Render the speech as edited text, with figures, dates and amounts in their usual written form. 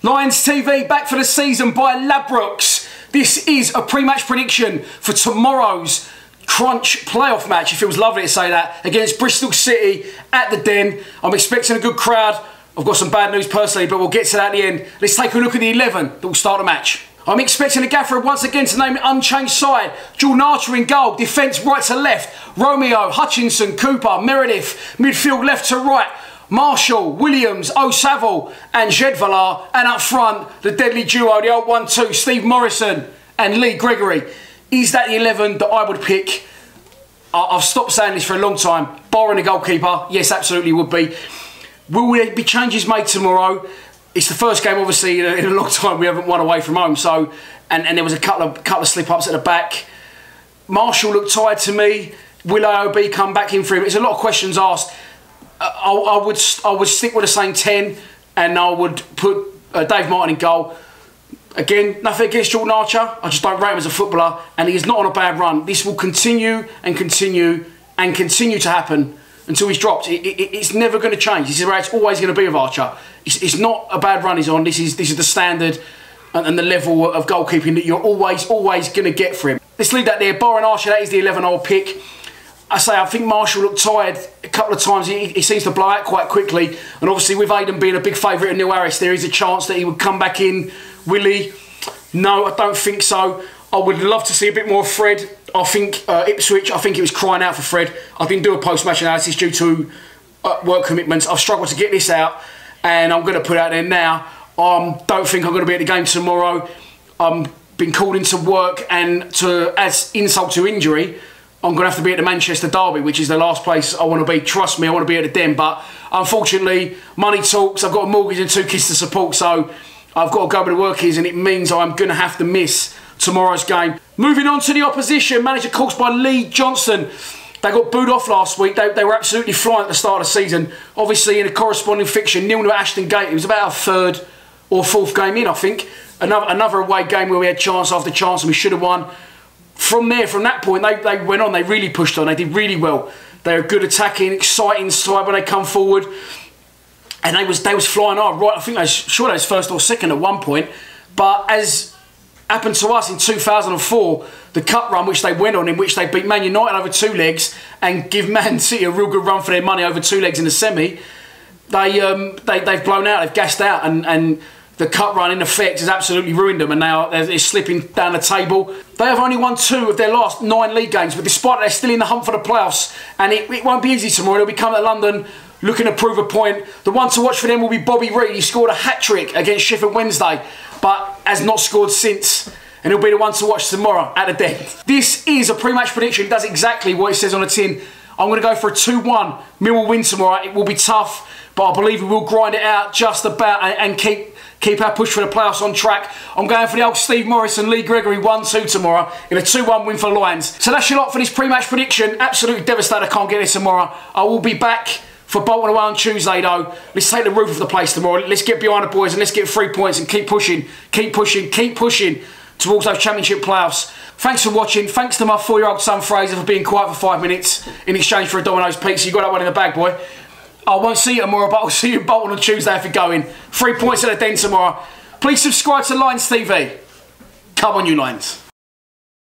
Lions TV back for the season by Ladbrokes. This is a pre-match prediction for tomorrow's crunch playoff match. It feels lovely to say that, against Bristol City at the Den. I'm expecting a good crowd. I've got some bad news personally, but we'll get to that at the end. Let's take a look at the 11 that will start the match. I'm expecting the gaffer once again to name an unchanged side. Jordan Archer in goal, defence right to left, Romeo, Hutchinson, Cooper, Meredith, midfield left to right, Marshall, Williams, O'Saville and Jedvalar, and up front the deadly duo, the old 1-2, Steve Morrison and Lee Gregory. Is that the 11 that I would pick? I've stopped saying this for a long time. Barring the goalkeeper, yes, absolutely would be. Will there be changes made tomorrow? It's the first game, obviously, in a long time we haven't won away from home. So, and there was a couple of slip-ups at the back. Marshall looked tired to me. Will AOB come back in for him? There's a lot of questions asked. I would stick with the same 10, and I would put Dave Martin in goal. Again, nothing against Jordan Archer. I just don't rate him as a footballer, and he is not on a bad run. This will continue and continue and continue to happen until he's dropped. It's never going to change. This is where it's always going to be with Archer. It's not a bad run he's on. This is the standard and the level of goalkeeping that you're always going to get for him. Let's leave that there. Barring Archer, that is the 11 I'll pick. I think Marshall looked tired a couple of times. He seems to blow out quite quickly. And obviously with Aidan being a big favourite of Neil Harris, there is a chance that he would come back in. Will he? No, I don't think so. I would love to see a bit more of Fred. I think Ipswich, I think it was crying out for Fred. I didn't do a post-match analysis due to work commitments. I've struggled to get this out, and I'm going to put it out there now. Don't think I'm going to be at the game tomorrow. I'm been called into work, and as insult to injury, I'm going to have to be at the Manchester Derby, which is the last place I want to be. Trust me, I want to be at the Den, but unfortunately, money talks. I've got a mortgage and 2 kids to support, so I've got to go where the work is, and it means I'm going to have to miss tomorrow's game. Moving on to the opposition, managed of course by Lee Johnson. They got booed off last week. They were absolutely flying at the start of the season. Obviously in a corresponding fixture, 0-0 at Ashton Gate. It was about our 3rd or 4th game in, I think. Another away game where we had chance after chance and we should have won. From that point, they went on. They really pushed on. They did really well. They were good attacking, exciting side when they come forward. And they was flying hard. Right, I think they was first or second at one point. But as happened to us in 2004, the cup run which they went on, in which they beat Man United over 2 legs and give Man City a real good run for their money over 2 legs in the semi, they've blown out, they've gassed out, and the cup run in effect has absolutely ruined them, and now they're slipping down the table. They have only won 2 of their last 9 league games, but despite that, they're still in the hunt for the playoffs, and it won't be easy tomorrow. They'll be coming to London looking to prove a point. The one to watch for them will be Bobby Reid. He scored a hat-trick against Sheffield Wednesday, but has not scored since, and he'll be the one to watch tomorrow at the Den. This is a pre-match prediction. It does exactly what it says on the tin. I'm going to go for a 2-1. Millwall win tomorrow. It will be tough, but I believe we will grind it out just about and keep our push for the playoffs on track. I'm going for the old Steve Morrison, Lee Gregory 1-2 tomorrow in a 2-1 win for Lions. So that's your lot for this pre-match prediction. Absolutely devastated I can't get it tomorrow. I will be back for Bolton away on Tuesday though. Let's take the roof of the place tomorrow. Let's get behind the boys and let's get 3 points and keep pushing towards those championship playoffs. Thanks for watching. Thanks to my 4-year-old son Fraser for being quiet for 5 minutes in exchange for a Domino's pizza. You got that one in the bag, boy. I won't see you tomorrow, but I'll see you in Bolton on Tuesday if you're going. 3 points at the Den tomorrow. Please subscribe to Lions TV. Come on, you Lions.